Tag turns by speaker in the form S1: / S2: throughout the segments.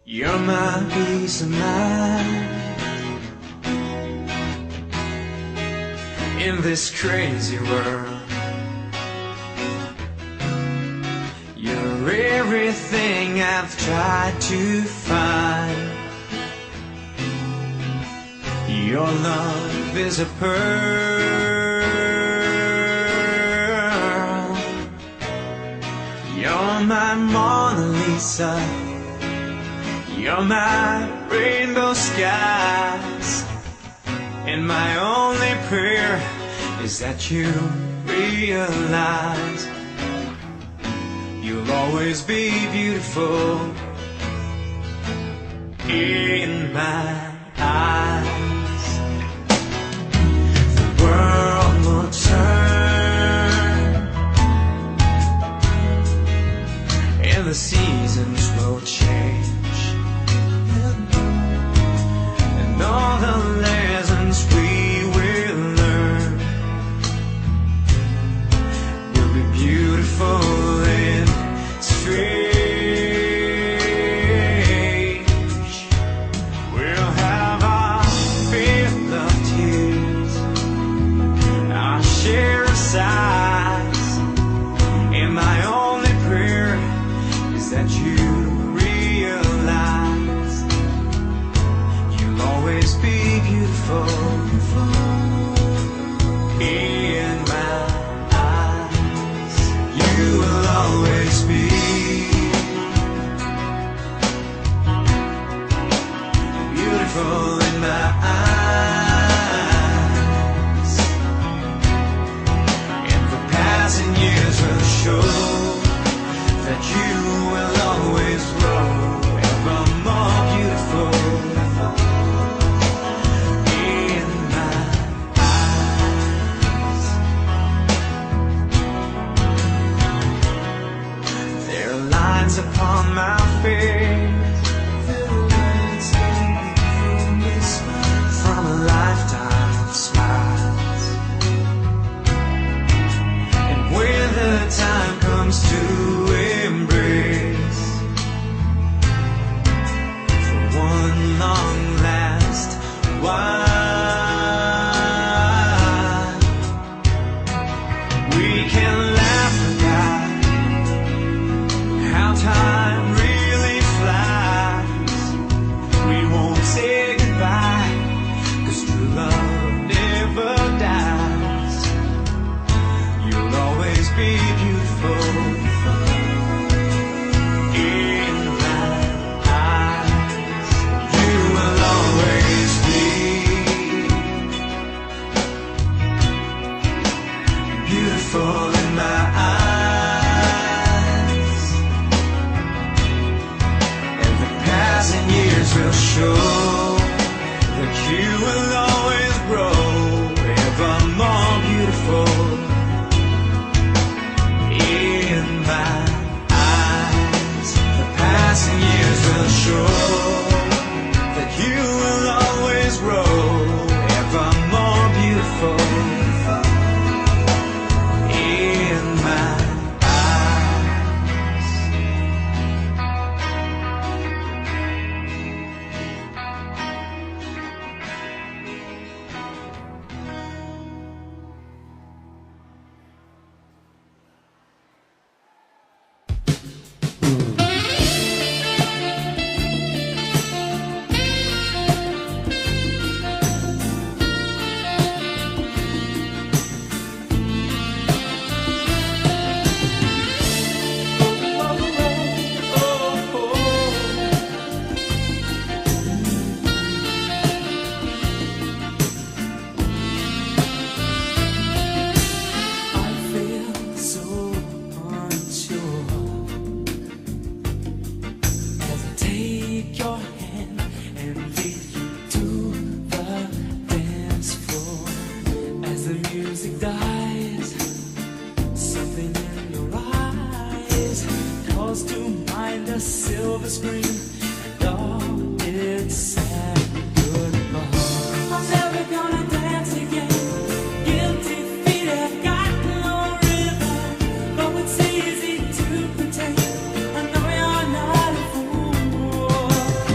S1: You're my peace of mind in this crazy world. You're everything I've tried to find. Your love is a pearl. You're my Mona Lisa. You're my rainbow skies. And my only prayer is that you realize you'll always be beautiful in my eyes. The world will turn and the seasons will change, and all the lessons we will learn will be beautiful and strange. We'll have our fill of tears, our share of sighs, and my only prayer is that you realize you'll always be beautiful in my eyes. You will always be beautiful in my eyes, and the passing years will show that you will always grow ever more beautiful in my eyes. There are lines upon my face from a lifetime of smiles, and when the time comes to embrace for one long last while, we can laugh about how time really flies. We won't say goodbye, 'cause true love never dies. You'll always be beautiful in my eyes. You will always be beautiful in my eyes, and the passing years will show that you will always grow ever more beautiful in my eyes. The passing years will show that you will always grow ever more beautiful in my eyes.
S2: I feel so unsure as I take your hand and lead you to the dance floor. As the music dies, something in your eyes calls to mind a silver screen and all its sad goodbye. I'm never gonna dance again. Guilty feet have got no rhythm, though it's easy to pretend. I know you're not a fool.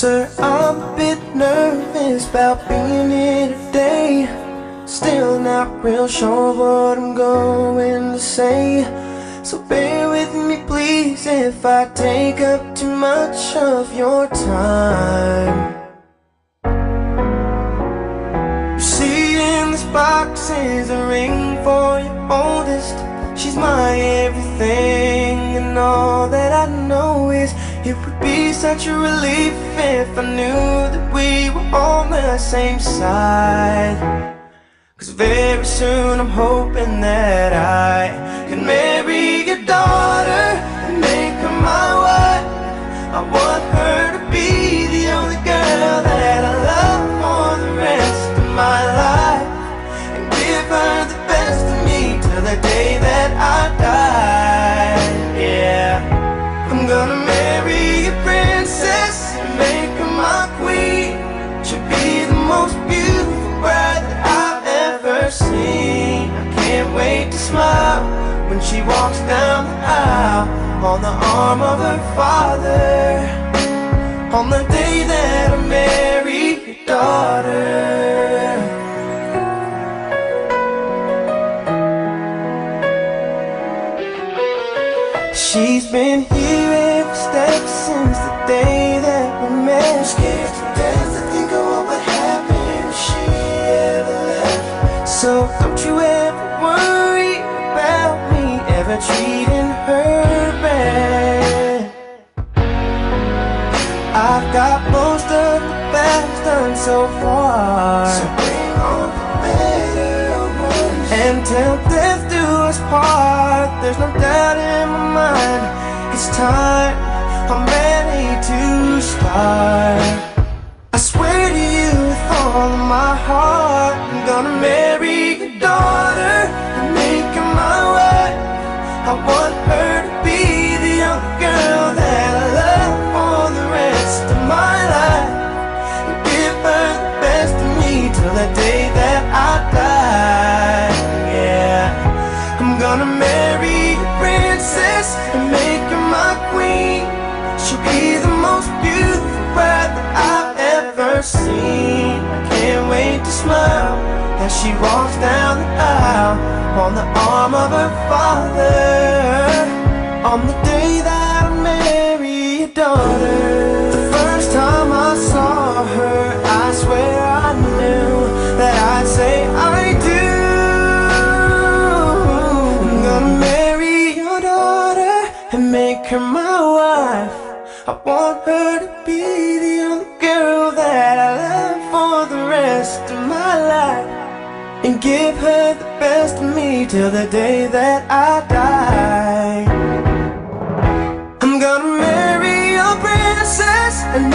S3: Sir, I'm a bit nervous about being here today. Still not real sure what I'm going to say. So bear with me please if I take up too much of your time. You see in this box is a ring for your oldest. She's my everything, and all that I know is it would be such a relief if I knew that we were on the same side. 'Cause very soon I'm hoping that I can marry your daughter and make her my wife. I want her to be the only girl that I love for the rest of my life, and give her the best of me till the day that I die. Yeah, I'm gonna marry a princess and make her my queen. She'll be the most beautiful bride that I've ever seen. I can't wait to smile when she walks down the aisle on the arm of her father, on the day that I marry your daughter. She's been here every step since the day that we met. Scared to death to think of what would happen if she ever left. So don't you ever worry about me ever treating her bad. I've got most of the best done so far, so bring on the better ones. And till death do us part, there's no doubt in my mind. It's time, I'm ready to start. I swear to you with all of my heart, I'm gonna marry your daughter and make her my wife. I want her to be the only girl that I love for the rest of my life, and give her the best of me till the day that I die. Yeah, I'm gonna marry a princess and make her my queen. She'll be the most beautiful bride that I've ever seen. I can't wait to smile as she walks down the aisle on the arm of her father, on the day that I marry your daughter. The first time I saw her, I swear I knew that I'd say I do. I'm gonna marry your daughter and make her my wife. I want her to be the only girl that I love for the rest of my life, and give her the best of me till the day that I die. I'm gonna marry a princess and